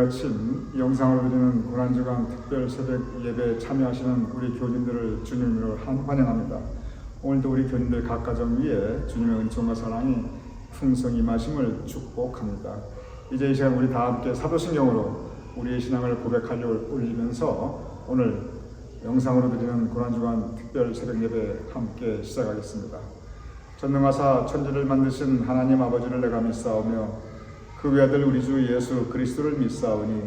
아침 영상으로 드리는 고난주간 특별 새벽 예배에 참여하시는 우리 교인들을 주님으로 환영합니다. 오늘도 우리 교인들 각 가정 위에 주님의 은총과 사랑이 풍성히 임하심을 축복합니다. 이제 이 시간 우리 다 함께 사도신경으로 우리의 신앙을 고백하려 올리면서 오늘 영상으로 드리는 고난주간 특별 새벽 예배 함께 시작하겠습니다. 전능하사 천지를 만드신 하나님 아버지를 내가 믿사오며 그 외아들 우리 주 예수 그리스도를 믿사오니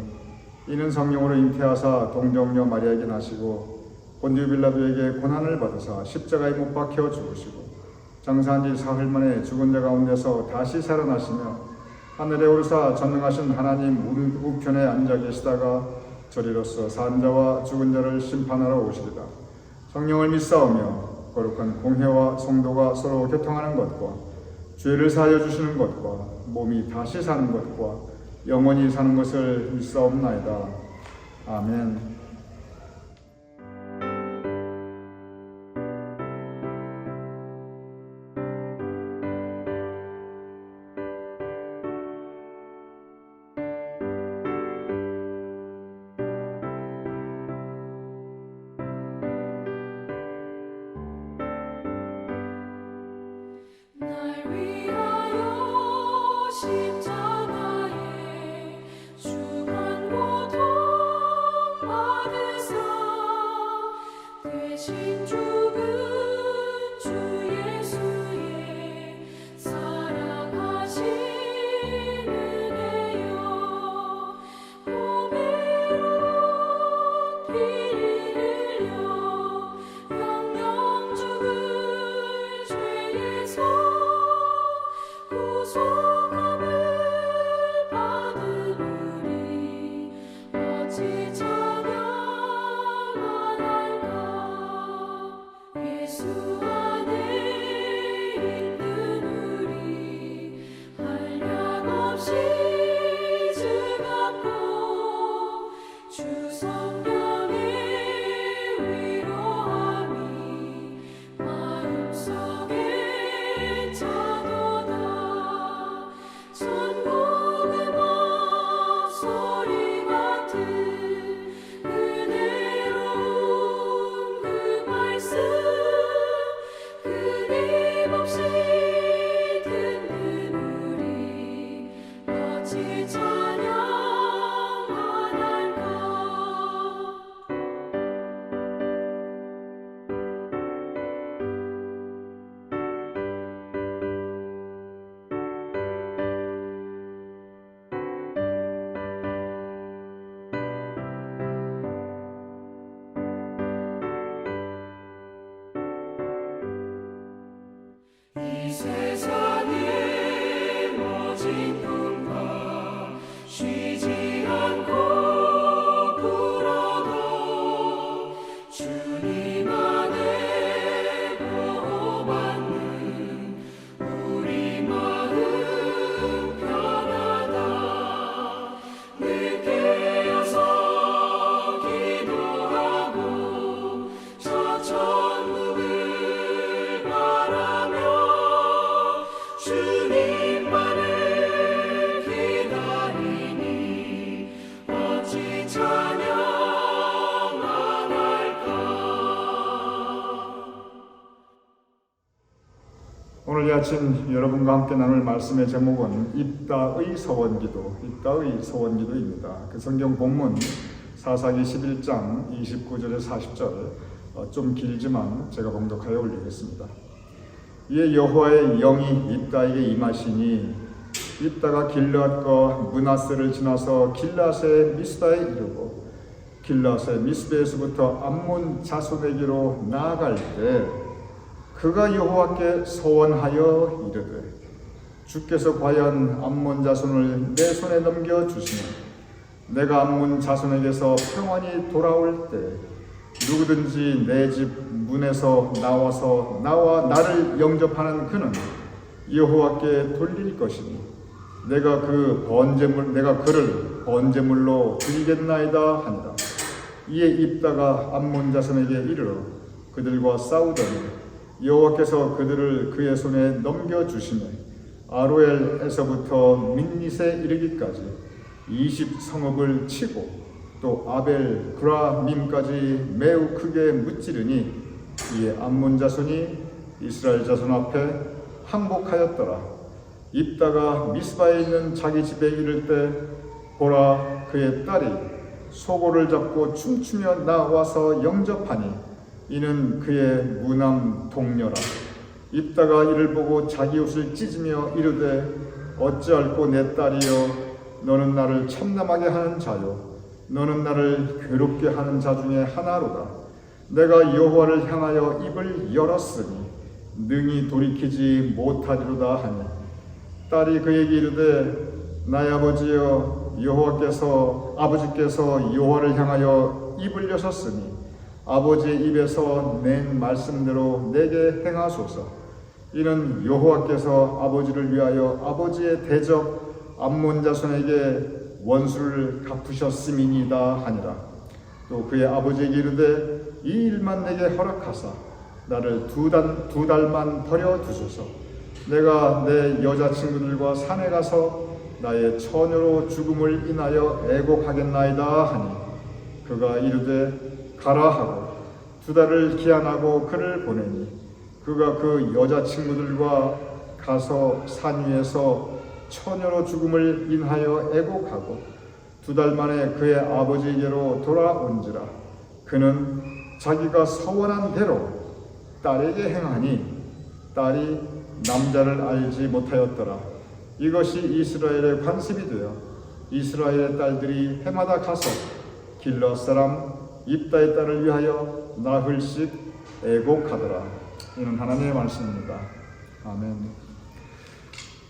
이는 성령으로 잉태하사 동정녀 마리아에게 나시고 본디오 빌라도에게 고난을 받으사 십자가에 못 박혀 죽으시고 장사한 지 사흘 만에 죽은 자 가운데서 다시 살아나시며 하늘에 오르사 전능하신 하나님 우편에 앉아 계시다가 저리로서 산 자와 죽은 자를 심판하러 오시리라. 성령을 믿사오며 거룩한 공회와 성도가 서로 교통하는 것과 죄를 사하여 주시는 것과 몸이 다시 사는 것과 영원히 사는 것을 믿사옵나이다. 아멘. 오늘 이 아침 여러분과 함께 나눌 말씀의 제목은 입다의 서원기도입니다. 그 성경 본문 사사기 11장 29절에 40절 좀 길지만 제가 봉독하여 올리겠습니다. 이에 여호와의 영이 입다에게 임하시니 입다가 길르앗과 므낫세를 지나서 길르앗의 미스다에 이르고 길르앗의 미스베에서부터 암몬 자손에게로 나아갈 때 그가 여호와께 소원하여 이르되 주께서 과연 암몬 자손을 내 손에 넘겨주시면 내가 암몬 자손에게서 평안히 돌아올 때 누구든지 내 집 문에서 나와서 나와 나를 영접하는 그는 여호와께 돌릴 것이니 내가 그를 번제물로 드리겠나이다 하니라. 이에 입다가 암몬 자손에게 이르러 그들과 싸우더니 여호와께서 그들을 그의 손에 넘겨주시매 아로엘에서부터 민닛에 이르기까지 20성읍을 치고 또 아벨 그라밈까지 매우 크게 무찌르니 이에 암몬 자손이 이스라엘 자손 앞에 항복하였더라. 입다가 미스바에 있는 자기 집에 이를 때 보라, 그의 딸이 소고를 잡고 춤추며 나와서 영접하니 이는 그의 무남 동료라. 입다가 이를 보고 자기 옷을 찢으며 이르되 어찌할꼬 내 딸이여, 너는 나를 참남하게 하는 자요, 너는 나를 괴롭게 하는 자 중에 하나로다. 내가 여호와를 향하여 입을 열었으니 능히 돌이키지 못하리로다 하니 딸이 그에게 이르되 나의 아버지여, 아버지께서 여호와를 향하여 입을 여셨으니 아버지의 입에서 낸 말씀대로 내게 행하소서. 이는 여호와께서 아버지를 위하여 아버지의 대적 암몬 자손에게 원수를 갚으셨음이니이다 하니라. 또 그의 아버지에게 이르되 이 일만 내게 허락하사 나를 두 달만 버려 두소서. 내가 내 여자친구들과 산에 가서 나의 처녀로 죽음을 인하여 애곡하겠나이다 하니 그가 이르되 가라 하고 2달을 기한하고 그를 보내니 그가 그 여자친구들과 가서 산 위에서 처녀로 죽음을 인하여 애곡하고 2달 만에 그의 아버지에게로 돌아온지라. 그는 자기가 서원한 대로 딸에게 행하니 딸이 남자를 알지 못하였더라. 이것이 이스라엘의 관습이 되어 이스라엘의 딸들이 해마다 가서 길럿 사람 입다의 딸을 위하여 나흘씩 애곡하더라. 이는 하나님의 말씀입니다. 아멘.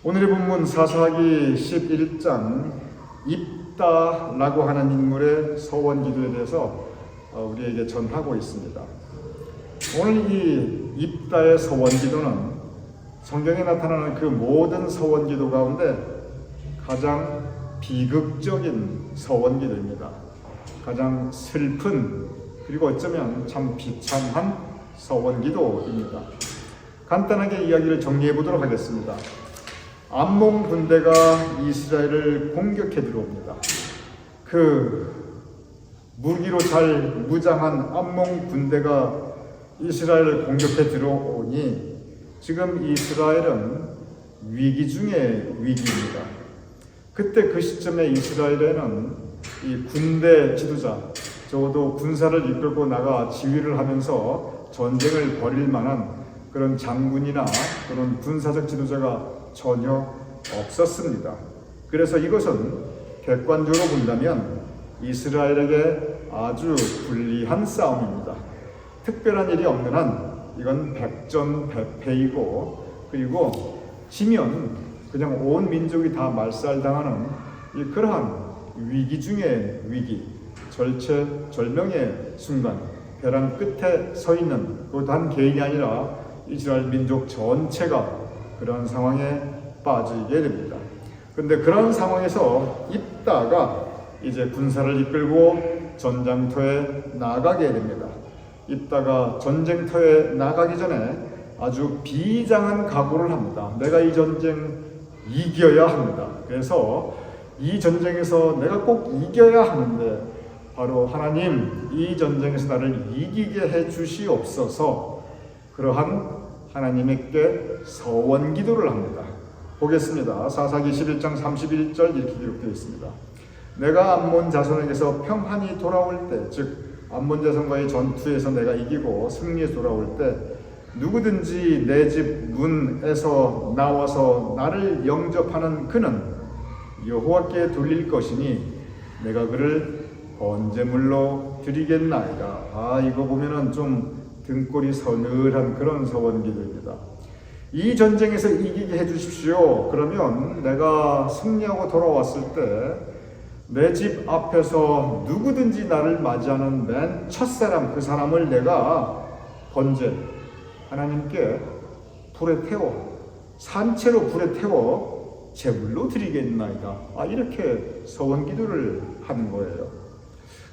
오늘의 본문 사사기 11장 입다라고 하는 인물의 서원 기도에 대해서 우리에게 전하고 있습니다. 오늘 이 입다의 서원 기도는 성경에 나타나는 그 모든 서원 기도 가운데 가장 비극적인 서원 기도입니다. 가장 슬픈, 그리고 어쩌면 참 비참한 서원 기도입니다. 간단하게 이야기를 정리해 보도록 하겠습니다. 암몬 군대가 이스라엘을 공격해 들어옵니다. 그 무기로 잘 무장한 암몬 군대가 이스라엘을 공격해 들어오니 지금 이스라엘은 위기 중에 위기입니다. 그때 그 시점에 이스라엘에는 이 군대 지도자, 적어도 군사를 이끌고 나가 지휘를 하면서 전쟁을 벌일 만한 그런 장군이나 그런 군사적 지도자가 전혀 없었습니다. 그래서 이것은 객관적으로 본다면 이스라엘에게 아주 불리한 싸움입니다. 특별한 일이 없는 한 이건 백전백패이고, 그리고 지면 그냥 온 민족이 다 말살당하는 그러한 위기 중의 위기, 절체절명의 순간, 벼랑 끝에 서 있는 그것도 한 개인이 아니라 이스라엘 민족 전체가 그런 상황에 빠지게 됩니다. 그런데 그런 상황에서 입다가 이제 군사를 이끌고 전장터에 나가게 됩니다. 입다가 전쟁터에 나가기 전에 아주 비장한 각오를 합니다. 내가 이 전쟁 이겨야 합니다. 그래서 이 전쟁에서 내가 꼭 이겨야 하는데 바로 하나님, 이 전쟁에서 나를 이기게 해 주시옵소서. 그러한 하나님께 서원 기도를 합니다. 보겠습니다. 사사기 11장 31절 이렇게 기록되어 있습니다. 내가 암몬 자손에게서 평안히 돌아올 때, 즉 암몬 자손과의 전투에서 내가 이기고 승리에 돌아올 때 누구든지 내 집 문에서 나와서 나를 영접하는 그는 여호와께 돌릴 것이니 내가 그를 번제물로 드리겠나이다. 이거 보면은 좀 등골이 서늘한 그런 서원 기도입니다. 이 전쟁에서 이기게 해주십시오. 그러면 내가 승리하고 돌아왔을 때 내 집 앞에서 누구든지 나를 맞이하는 맨 첫사람, 그 사람을 내가 번제, 하나님께 불에 태워, 산채로 불에 태워 제물로 드리겠나이다. 이렇게 서원 기도를 하는 거예요.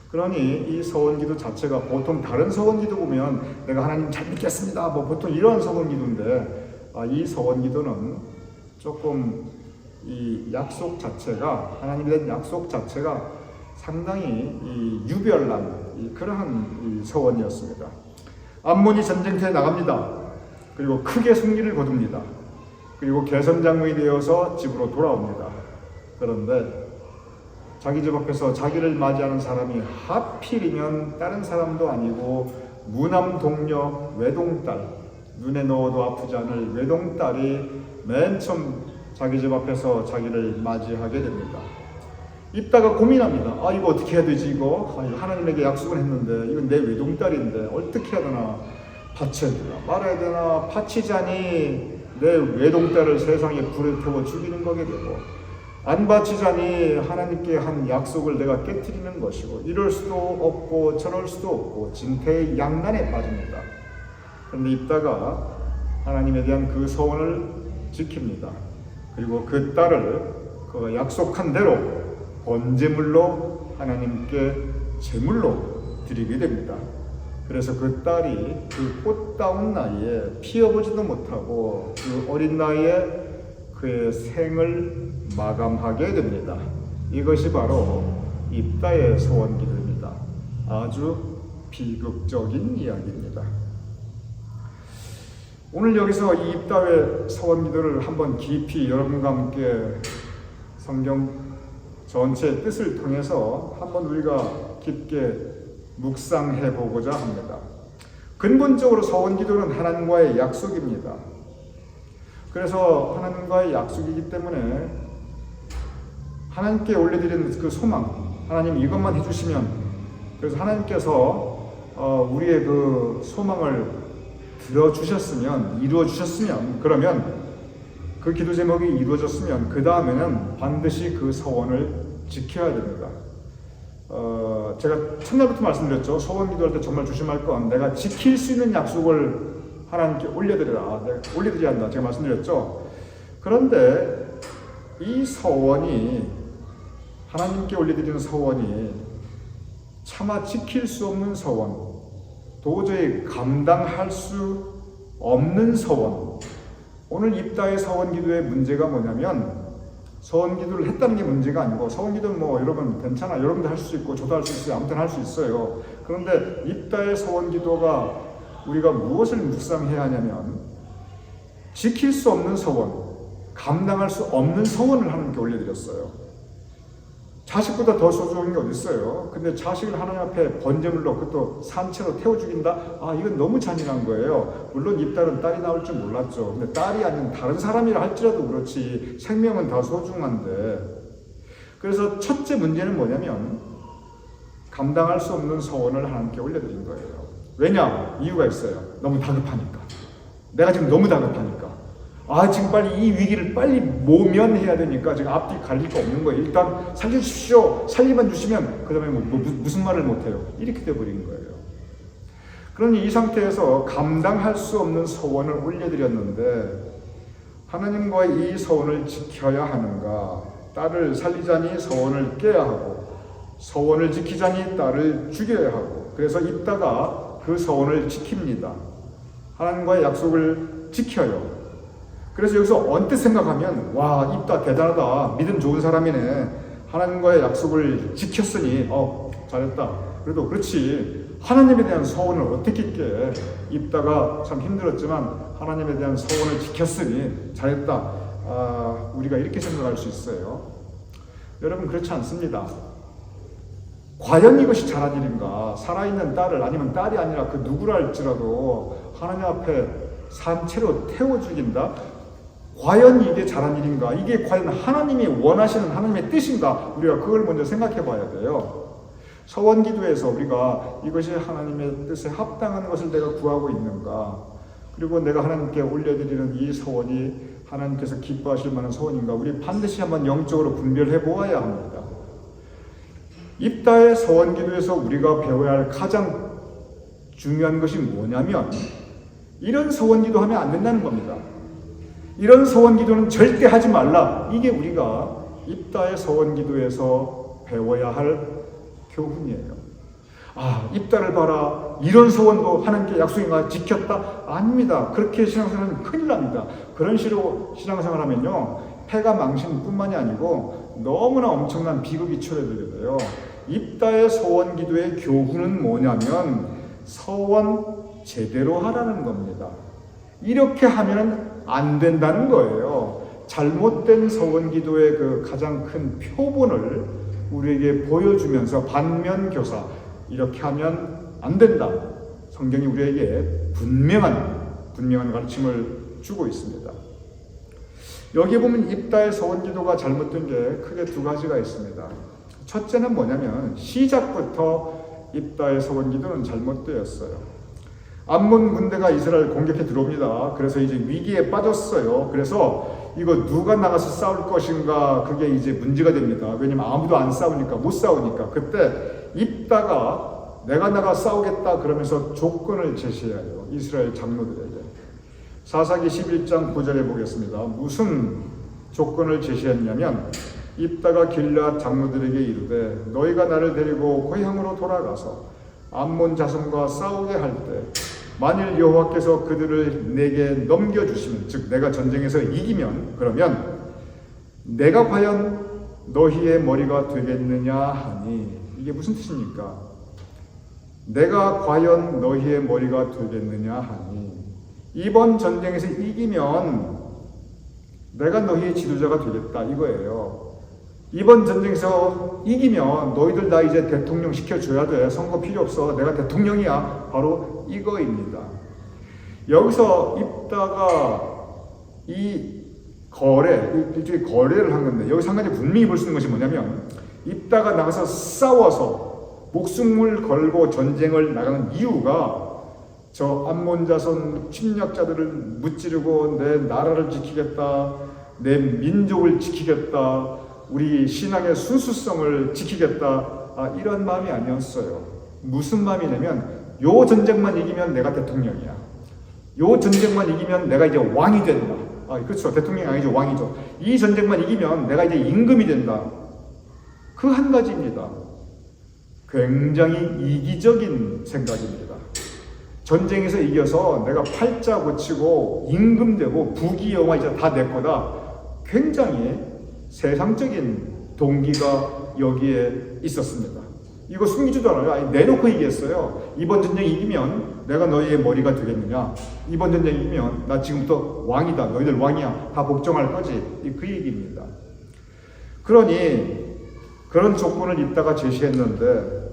그러니 이 서원 기도 자체가 보통 다른 서원 기도 보면 내가 하나님 잘 믿겠습니다, 보통 이런 서원 기도인데 이 서원 기도는 조금 이 약속 자체가, 하나님에 대한 약속 자체가 상당히 유별난 그러한 서원이었습니다. 암몬이 전쟁터에 나갑니다. 그리고 크게 승리를 거둡니다. 그리고 개선장군이 되어서 집으로 돌아옵니다. 그런데 자기 집 앞에서 자기를 맞이하는 사람이 하필이면 다른 사람도 아니고 무남 동녀 외동딸, 눈에 넣어도 아프지 않을 외동딸이 맨 처음 자기 집 앞에서 자기를 맞이하게 됩니다. 입다가 고민합니다. 이거 어떻게 해야 되지? 이거 하나님에게 약속을 했는데 이건 내 외동딸인데 어떻게 해야 되나? 바쳐야 되나 말아야 되나? 바치자니 내 외동딸을 세상에 불에 태워 죽이는 거게 되고, 안 바치자니 하나님께 한 약속을 내가 깨트리는 것이고, 이럴 수도 없고 저럴 수도 없고 진퇴양난에 빠집니다. 그런데 입다가 하나님에 대한 그 소원을 지킵니다. 그리고 그 딸을 그가 약속한 대로 번제물로 하나님께 제물로 드리게 됩니다. 그래서 그 딸이 그 꽃다운 나이에 피어보지도 못하고 그 어린 나이에 그의 생을 마감하게 됩니다. 이것이 바로 입다의 소원 기도입니다. 아주 비극적인 이야기입니다. 오늘 여기서 이 입다의 소원 기도를 한번 깊이 여러분과 함께 성경 전체의 뜻을 통해서 한번 우리가 깊게 묵상해 보고자 합니다. 근본적으로 소원 기도는 하나님과의 약속입니다. 그래서 하나님과의 약속이기 때문에 하나님께 올려드리는 그 소망, 하나님 이것만 해주시면, 그래서 하나님께서 우리의 그 소망을 들어주셨으면, 이루어주셨으면, 그러면 그 기도 제목이 이루어졌으면 그 다음에는 반드시 그 소원을 지켜야 됩니다. 제가 첫날부터 말씀드렸죠. 소원 기도할 때 정말 조심할 건 내가 지킬 수 있는 약속을 하나님께 올려드려야 한다. 제가 말씀드렸죠. 그런데 이 소원이, 하나님께 올려드리는 소원이 차마 지킬 수 없는 소원, 도저히 감당할 수 없는 소원. 오늘 입다의 소원 기도의 문제가 뭐냐면, 소원 기도를 했다는 게 문제가 아니고, 소원 기도는 여러분 괜찮아, 여러분도 할 수 있고 저도 할 수 있어요, 아무튼 할 수 있어요. 그런데 입다의 소원 기도가 우리가 무엇을 묵상해야 하냐면, 지킬 수 없는 소원, 감당할 수 없는 소원을 하나님께 올려드렸어요. 자식보다 더 소중한 게 어디 있어요? 근데 자식을 하나님 앞에 번제물로, 그것도 산채로 태워 죽인다? 이건 너무 잔인한 거예요. 물론 입다는 딸이 나올 줄 몰랐죠. 근데 딸이 아닌 다른 사람이라 할지라도 그렇지 생명은 다 소중한데. 그래서 첫째 문제는 뭐냐면, 감당할 수 없는 소원을 하나님께 올려드린 거예요. 왜냐? 이유가 있어요. 너무 다급하니까. 내가 지금 너무 다급하니까. 지금 빨리 이 위기를 빨리 모면해야 되니까 지금 앞뒤 갈릴 거 없는 거예요. 일단 살려주십시오. 살리만 주시면 그 다음에 무슨 말을 못해요. 이렇게 돼버린 거예요. 그러니 이 상태에서 감당할 수 없는 소원을 올려드렸는데, 하나님과의 이 소원을 지켜야 하는가? 딸을 살리자니 소원을 깨야 하고, 소원을 지키자니 딸을 죽여야 하고, 그래서 입다가 그 소원을 지킵니다. 하나님과의 약속을 지켜요. 그래서 여기서 언뜻 생각하면, 와, 입다 대단하다, 믿음 좋은 사람이네, 하나님과의 약속을 지켰으니 잘했다. 그래도 그렇지, 하나님에 대한 소원을 어떻게 깨? 입다가 참 힘들었지만 하나님에 대한 소원을 지켰으니 잘했다. 우리가 이렇게 생각할 수 있어요. 여러분, 그렇지 않습니다. 과연 이것이 잘한 일인가? 살아있는 딸을, 아니면 딸이 아니라 그 누구라 할지라도 하나님 앞에 산채로 태워 죽인다? 과연 이게 잘한 일인가? 이게 과연 하나님이 원하시는 하나님의 뜻인가? 우리가 그걸 먼저 생각해 봐야 돼요. 소원 기도에서 우리가 이것이 하나님의 뜻에 합당한 것을 내가 구하고 있는가? 그리고 내가 하나님께 올려드리는 이 소원이 하나님께서 기뻐하실 만한 소원인가? 우리 반드시 한번 영적으로 분별해 보아야 합니다. 입다의 소원 기도에서 우리가 배워야 할 가장 중요한 것이 뭐냐면, 이런 소원 기도하면 안 된다는 겁니다. 이런 소원 기도는 절대 하지 말라. 이게 우리가 입다의 소원 기도에서 배워야 할 교훈이에요. 입다를 봐라, 이런 소원도 하나님께 약속인가 지켰다? 아닙니다. 그렇게 신앙생활하면 큰일 납니다. 그런 식으로 신앙생활하면요, 패가 망신뿐만이 아니고 너무나 엄청난 비극이 초래되게 돼요. 입다의 서원 기도의 교훈은 뭐냐면 서원 제대로 하라는 겁니다. 이렇게 하면 안 된다는 거예요. 잘못된 서원 기도의 그 가장 큰 표본을 우리에게 보여주면서 반면교사, 이렇게 하면 안 된다. 성경이 우리에게 분명한 가르침을 주고 있습니다. 여기 보면 입다의 서원 기도가 잘못된 게 크게 두 가지가 있습니다. 첫째는 뭐냐면 시작부터 입다의 서원 기도는 잘못되었어요. 암몬 군대가 이스라엘 공격해 들어옵니다. 그래서 이제 위기에 빠졌어요. 그래서 이거 누가 나가서 싸울 것인가, 그게 이제 문제가 됩니다. 왜냐면 아무도 안 싸우니까, 못 싸우니까. 그때 입다가 내가 나가 싸우겠다 그러면서 조건을 제시해요. 이스라엘 장로들에게. 사사기 11장 9절에 보겠습니다. 무슨 조건을 제시했냐면 입다가 길앗 장로들에게 이르되 너희가 나를 데리고 고향으로 돌아가서 암몬 자손과 싸우게 할 때 만일 여호와께서 그들을 내게 넘겨주시면, 즉 내가 전쟁에서 이기면, 그러면 내가 과연 너희의 머리가 되겠느냐 하니, 이게 무슨 뜻입니까? 내가 과연 너희의 머리가 되겠느냐 하니, 이번 전쟁에서 이기면 내가 너희의 지도자가 되겠다 이거예요. 이번 전쟁에서 이기면 너희들 나 이제 대통령 시켜줘야 돼. 선거 필요 없어. 내가 대통령이야. 바로 이거입니다. 여기서 입다가 이 일종의 거래를 한 건데, 여기서 한 가지 분명히 볼 수 있는 것이 뭐냐면 입다가 나가서 싸워서 목숨을 걸고 전쟁을 나가는 이유가 저 암몬 자손 침략자들을 무찌르고 내 나라를 지키겠다, 내 민족을 지키겠다, 우리 신앙의 순수성을 지키겠다, 이런 마음이 아니었어요. 무슨 마음이냐면 요 전쟁만 이기면 내가 대통령이야. 요 전쟁만 이기면 내가 이제 왕이 된다. 그렇죠. 대통령이 아니죠. 왕이죠. 이 전쟁만 이기면 내가 이제 임금이 된다. 그 한 가지입니다. 굉장히 이기적인 생각입니다. 전쟁에서 이겨서 내가 팔자 고치고 임금 되고 부귀영화 이제 다 내 거다. 굉장히 세상적인 동기가 여기에 있었습니다. 이거 숨기지도 않아요. 내놓고 얘기했어요. 이번 전쟁 이기면 내가 너희의 머리가 되겠느냐. 이번 전쟁 이기면 나 지금부터 왕이다. 너희들 왕이야. 다 복종할 거지. 그 얘기입니다. 그러니 그런 조건을 입다가 제시했는데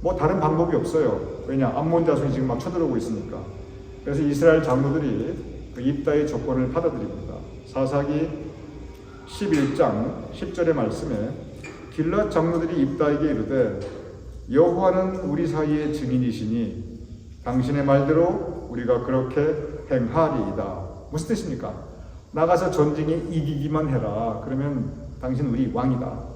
뭐 다른 방법이 없어요. 왜냐? 암몬 자손이 지금 막 쳐들어오고 있으니까. 그래서 이스라엘 장로들이 그 입다의 조건을 받아들입니다. 사사기 11장 10절의 말씀에 길앗 장로들이 입다에게 이르되 여호와는 우리 사이의 증인이시니 당신의 말대로 우리가 그렇게 행하리이다. 무슨 뜻입니까? 나가서 전쟁에 이기기만 해라. 그러면 당신 우리 왕이다.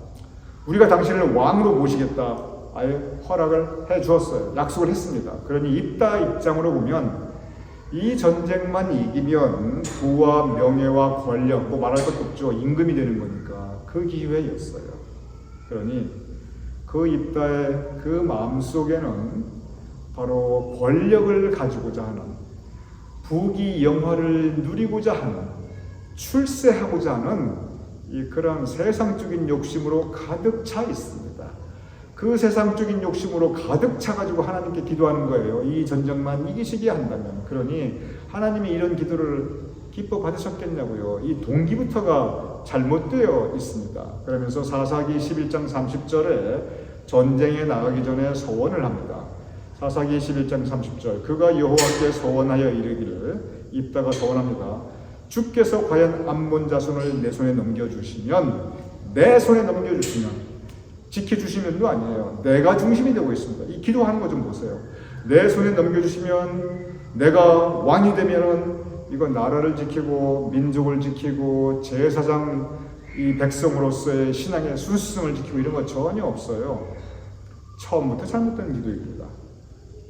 우리가 당신을 왕으로 모시겠다. 아예 허락을 해 주었어요. 약속을 했습니다. 그러니 입다 입장으로 보면 이 전쟁만 이기면 부와 명예와 권력, 뭐 말할 것도 없죠. 임금이 되는 거니까 그 기회였어요. 그러니 그 입다의 그 마음속에는 바로 권력을 가지고자 하는, 부귀영화를 누리고자 하는, 출세하고자 하는 그런 세상적인 욕심으로 가득 차 있습니다. 그 세상적인 욕심으로 가득 차가지고 하나님께 기도하는 거예요. 이 전쟁만 이기시게 한다면. 그러니 하나님이 이런 기도를 기뻐 받으셨겠냐고요. 이 동기부터가 잘못되어 있습니다. 그러면서 사사기 11장 30절에 전쟁에 나가기 전에 서원을 합니다. 사사기 11장 30절 그가 여호와께 서원하여 이르기를, 입다가 서원합니다. 주께서 과연 암몬 자손을 내 손에 넘겨주시면, 내 손에 넘겨주시면, 지켜주시면도 아니에요. 내가 중심이 되고 있습니다. 이 기도하는 거 좀 보세요. 내 손에 넘겨주시면, 내가 왕이 되면은 이거 나라를 지키고 민족을 지키고 제사장 이 백성으로서의 신앙의 순수성을 지키고 이런 거 전혀 없어요. 처음부터 잘못된 기도입니다.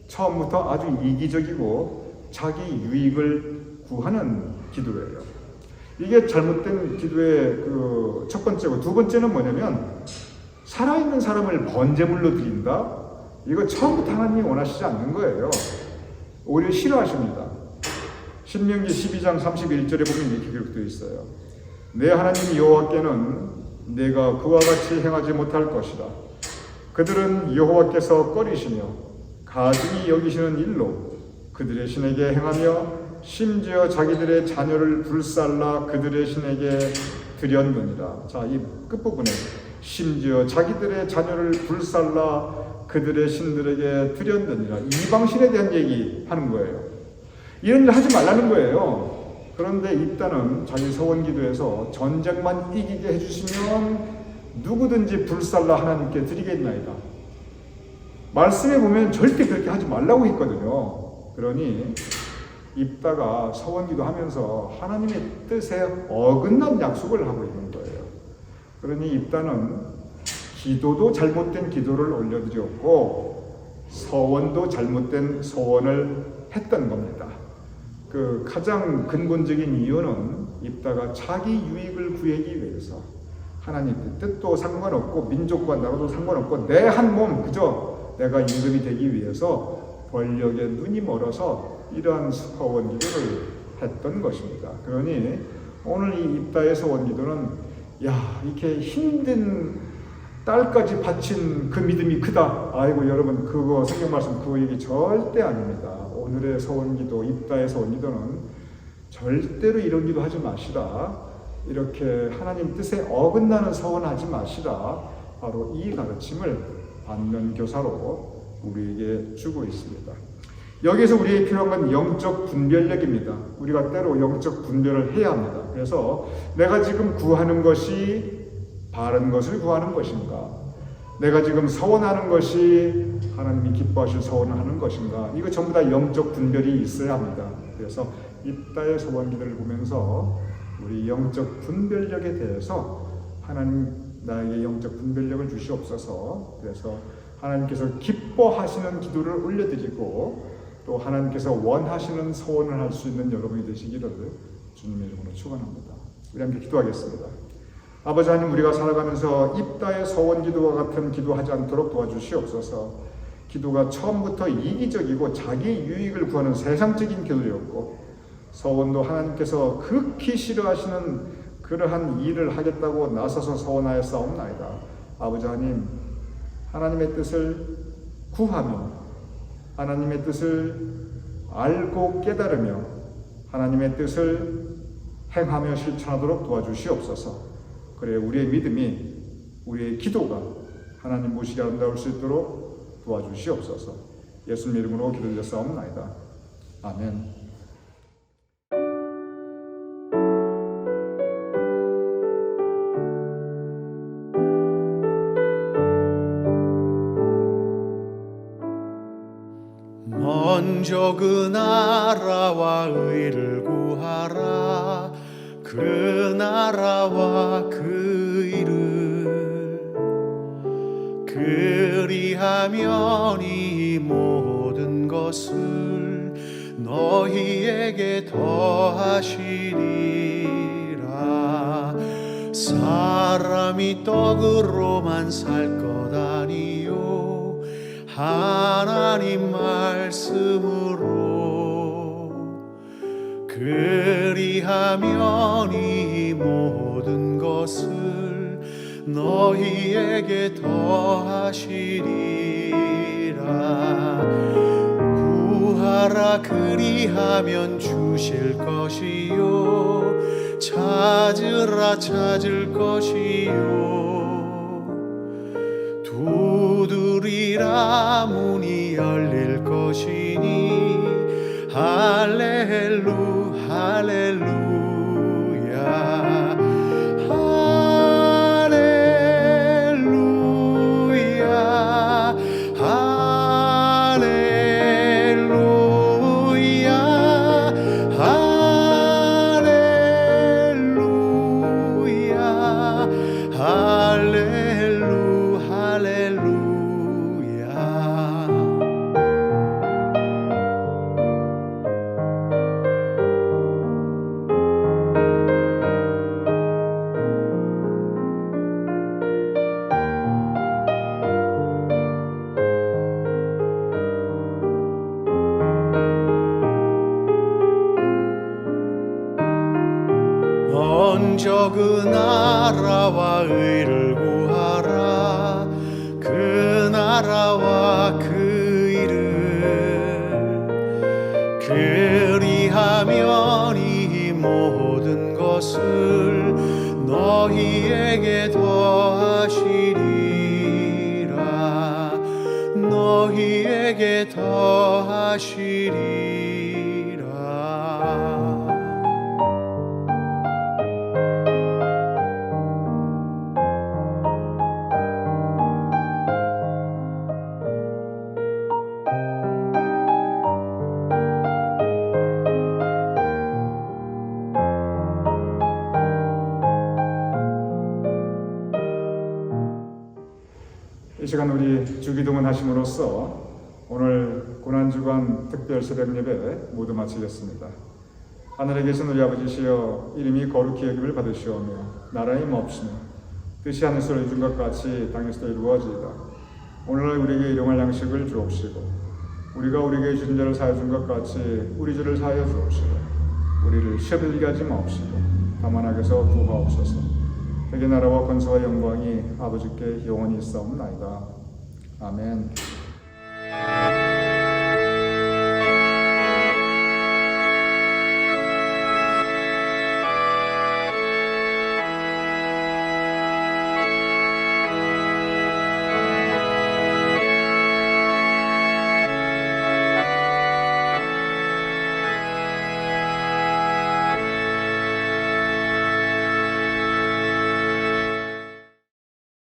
처음부터 아주 이기적이고 자기 유익을 구하는 기도예요. 이게 잘못된 기도의 그 첫 번째고, 두 번째는 뭐냐면 살아있는 사람을 번제물로 드린다? 이거 처음부터 하나님이 원하시지 않는 거예요. 오히려 싫어하십니다. 신명기 12장 31절에 보면 이렇게 기록되어 있어요. 내 하나님 여호와께는 내가 그와 같이 행하지 못할 것이다. 그들은 여호와께서 꺼리시며 가증히 여기시는 일로 그들의 신에게 행하며 심지어 자기들의 자녀를 불살라 그들의 신에게 드렸느니라. 자, 이 끝부분에 심지어 자기들의 자녀를 불살라 그들의 신들에게 드렸느니라. 이방신에 대한 얘기하는 거예요. 이런 일 하지 말라는 거예요. 그런데 입다는 자기 서원기도에서 전쟁만 이기게 해주시면 누구든지 불살라 하나님께 드리겠나이다. 말씀에 보면 절대 그렇게 하지 말라고 했거든요. 그러니 입다가 서원기도 하면서 하나님의 뜻에 어긋난 약속을 하고 있는 거예요. 그러니 입다는 기도도 잘못된 기도를 올려드렸고 서원도 잘못된 서원을 했던 겁니다. 그 가장 근본적인 이유는 입다가 자기 유익을 구하기 위해서 하나님 뜻도 상관없고 민족과 나라도 상관없고 내 한 몸 그저 내가 임금이 되기 위해서 권력에 눈이 멀어서 이러한 서원 기도를 했던 것입니다. 그러니 오늘 이 입다의 서원 기도는 이렇게 힘든 딸까지 바친 그 믿음이 크다. 아이고 여러분 그거 성경 말씀 그거 얘기 절대 아닙니다. 오늘의 서원 기도, 입다의 서원 기도는 절대로 이런 기도 하지 마시라. 이렇게 하나님 뜻에 어긋나는 서원하지 마시라. 바로 이 가르침을 반면 교사로 우리에게 주고 있습니다. 여기서 우리에게 필요한 건 영적 분별력입니다. 우리가 때로 영적 분별을 해야 합니다. 그래서 내가 지금 구하는 것이 바른 것을 구하는 것인가? 내가 지금 서원하는 것이 하나님이 기뻐하실 서원을 하는 것인가? 이거 전부 다 영적 분별이 있어야 합니다. 그래서 입다의 서원 기도를 보면서 우리 영적 분별력에 대해서 하나님 나에게 영적 분별력을 주시옵소서. 그래서 하나님께서 기뻐하시는 기도를 올려드리고 또 하나님께서 원하시는 서원을 할 수 있는 여러분이 되시기를 주님의 이름으로 축원합니다. 우리 함께 기도하겠습니다. 아버지 하나님, 우리가 살아가면서 입다의 서원 기도와 같은 기도하지 않도록 도와주시옵소서. 기도가 처음부터 이기적이고 자기 유익을 구하는 세상적인 기도였고 서원도 하나님께서 극히 싫어하시는 그러한 일을 하겠다고 나서서 서원하였사옵나이다. 아버지 하나님, 하나님의 뜻을 구하며 하나님의 뜻을 알고 깨달으며 하나님의 뜻을 행하며 실천하도록 도와주시옵소서. 그래 우리의 믿음이, 우리의 기도가 하나님 보시기에 아름다울 수 있도록 도와주시옵소서. 예수님 이름으로 기도드렸사옵나이다. 아멘. 먼저 그 나라와 의를 구하라. 그 나라와 그 의를 그리하면 이 모든 것을 너희에게 더하시리라. 사람이 떡으로만 살 것 아니요 하나님 말씀으로 그리하면 이 모든 것을 너희에게 더하시리라. 구하라 그리하면 주실 것이요 찾으라 찾을 것이요 두드리라 문이 열릴 것이니 할렐루 할렐루야 할렐루야 할렐루야 할렐루야 할렐루 할렐루야. 먼저 그 나라와 의를 구하라. 그 나라와 그 일을 그리하면 이 모든 것을 너희에게 더하시리라. 너희에게 더하시리라. 이 시간 우리 주기도문 하심으로써 오늘 고난주간 특별 새벽 예배 모두 마치겠습니다. 하늘에 계신 우리 아버지시여, 이름이 거룩히 여김을 받으시오며 나라의 몹시며 뜻이 하늘에서 이룬 것 같이 땅에서도 이루어지이다. 오늘 우리에게 일용할 양식을 주옵시고 우리가 우리에게 주신 죄를 사하여 준 것 같이 우리 죄를 사하여 주옵시고 우리를 시험에 들게 하지 마옵시고 다만 악에서 구하옵소서. 대개 나라와 권세와 영광이 아버지께 영원히 있사옵나이다. 아멘.